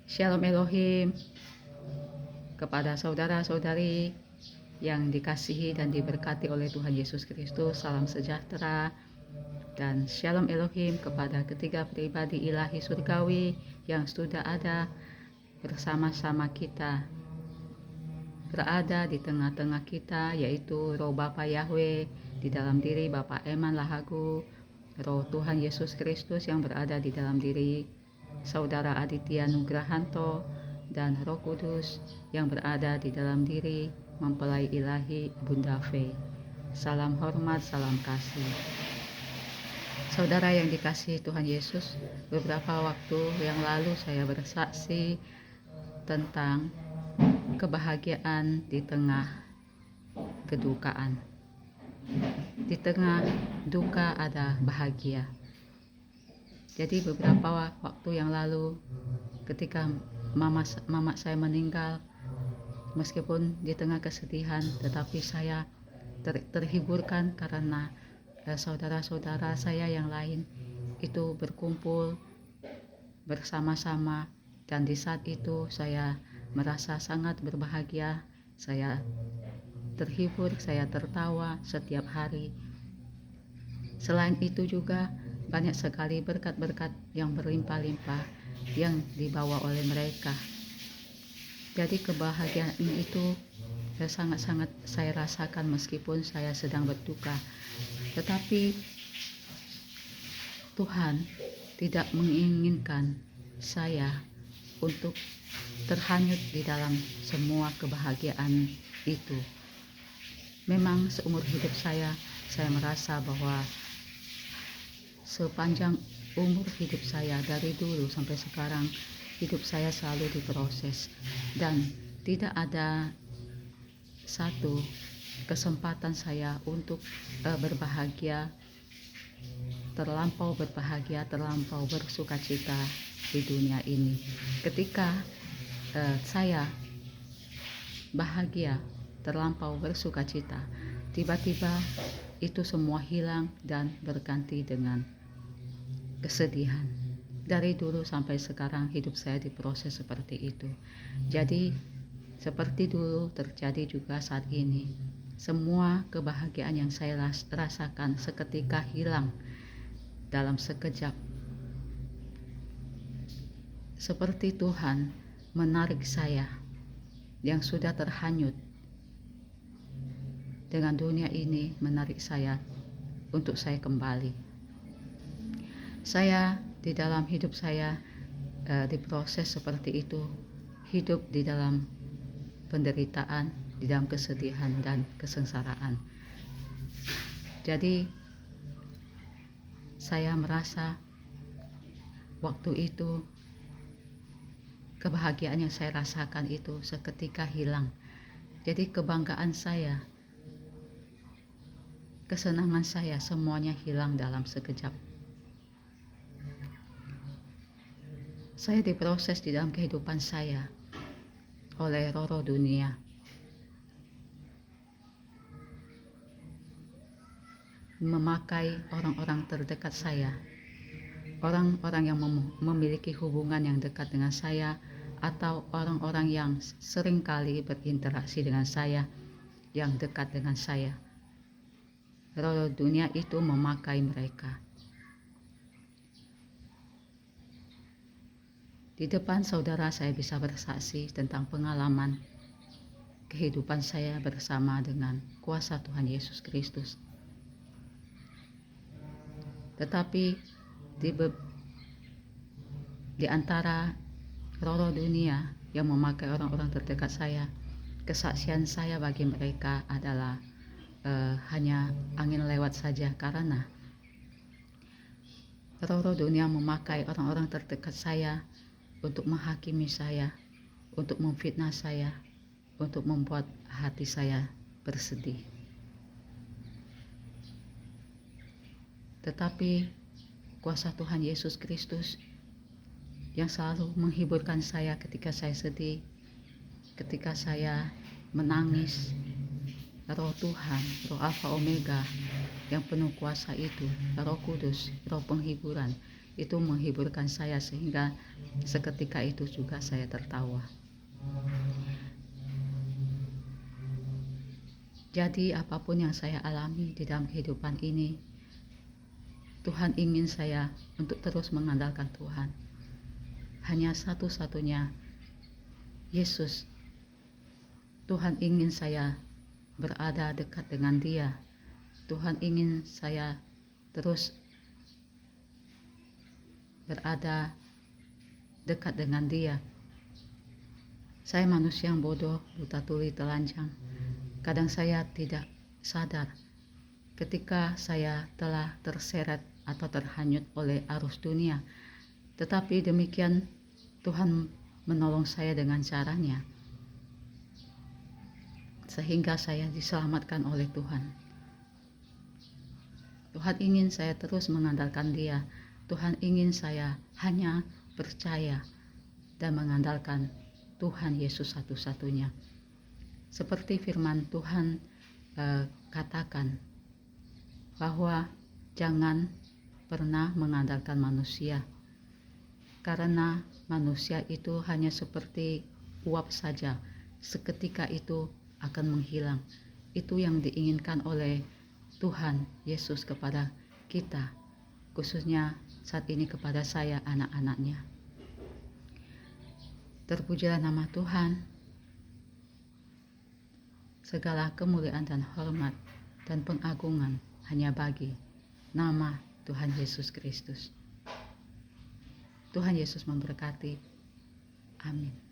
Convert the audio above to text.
Shalom Elohim kepada saudara-saudari yang dikasihi dan diberkati oleh Tuhan Yesus Kristus. Salam sejahtera dan Shalom Elohim kepada ketiga pribadi ilahi surgawi yang sudah ada bersama-sama kita, berada di tengah-tengah kita, yaitu Roh Bapa Yahweh di dalam diri Bapak Eman Lahagu, Roh Tuhan Yesus Kristus yang berada di dalam diri Saudara Aditya Nugrahanto, dan Roh Kudus yang berada di dalam diri mempelai ilahi Bunda Fe. Salam hormat, salam kasih. Saudara yang dikasihi Tuhan Yesus, beberapa waktu yang lalu saya bersaksi tentang kebahagiaan di tengah kedukaan. Di tengah duka ada bahagia. Jadi beberapa waktu yang lalu ketika mama saya meninggal, meskipun di tengah kesedihan, tetapi saya terhiburkan karena saudara-saudara saya yang lain itu berkumpul bersama-sama, dan di saat itu saya merasa sangat berbahagia. Saya terhibur, saya tertawa setiap hari. Selain itu juga banyak sekali berkat-berkat yang berlimpah-limpah yang dibawa oleh mereka. Jadi kebahagiaan itu sangat-sangat saya rasakan meskipun saya sedang berduka. Tetapi Tuhan tidak menginginkan saya untuk terhanyut di dalam semua kebahagiaan itu. Memang seumur hidup saya merasa bahwa sepanjang umur hidup saya, dari dulu sampai sekarang, hidup saya selalu diproses dan tidak ada satu kesempatan saya untuk berbahagia, terlampau berbahagia, terlampau bersukacita di dunia ini. Ketika saya bahagia, terlampau bersukacita, tiba-tiba itu semua hilang dan berganti dengan kesedihan. Dari dulu sampai sekarang hidup saya diproses seperti itu. Jadi seperti dulu terjadi juga saat ini. Semua kebahagiaan yang saya rasakan seketika hilang dalam sekejap. Seperti Tuhan menarik saya yang sudah terhanyut dengan dunia ini, menarik saya untuk saya kembali. Saya di dalam hidup saya diproses seperti itu, hidup di dalam penderitaan, di dalam kesedihan dan kesengsaraan. Jadi saya merasa waktu itu kebahagiaan yang saya rasakan itu seketika hilang. Jadi kebanggaan saya, kesenangan saya, semuanya hilang dalam sekejap. Saya diproses di dalam kehidupan saya oleh roh-roh dunia. Memakai orang-orang terdekat saya, orang-orang yang memiliki hubungan yang dekat dengan saya, atau orang-orang yang seringkali berinteraksi dengan saya, yang dekat dengan saya. Roh dunia itu memakai mereka. Di depan saudara saya bisa bersaksi tentang pengalaman kehidupan saya bersama dengan kuasa Tuhan Yesus Kristus. Tetapi di antara roh-roh dunia yang memakai orang-orang terdekat saya, kesaksian saya bagi mereka adalah hanya angin lewat saja, karena roh-roh dunia memakai orang-orang terdekat saya untuk menghakimi saya, untuk memfitnah saya, untuk membuat hati saya bersedih. Tetapi kuasa Tuhan Yesus Kristus yang selalu menghiburkan saya ketika saya sedih, ketika saya menangis, Roh Tuhan, Roh Alfa Omega yang penuh kuasa itu, Roh Kudus, Roh penghiburan itu menghiburkan saya sehingga seketika itu juga saya tertawa. Jadi apapun yang saya alami di dalam kehidupan ini, Tuhan ingin saya untuk terus mengandalkan Tuhan. Hanya satu-satunya Yesus. Tuhan ingin saya berada dekat dengan Dia. Tuhan ingin saya terus berada dekat dengan Dia. Saya manusia yang bodoh, buta tuli, telanjang. Kadang saya tidak sadar ketika saya telah terseret atau terhanyut oleh arus dunia. Tetapi demikian Tuhan menolong saya dengan caranya, sehingga saya diselamatkan oleh Tuhan. Tuhan ingin saya terus mengandalkan Dia. Tuhan ingin saya hanya percaya dan mengandalkan Tuhan Yesus satu-satunya. Seperti firman Tuhan katakan bahwa jangan pernah mengandalkan manusia, karena manusia itu hanya seperti uap saja, seketika itu akan menghilang. Itu yang diinginkan oleh Tuhan Yesus kepada kita, khususnya saat ini kepada saya, anak-anaknya. Terpujilah nama Tuhan. Segala kemuliaan dan hormat dan pengagungan hanya bagi nama Tuhan Yesus Kristus. Tuhan Yesus memberkati. Amin.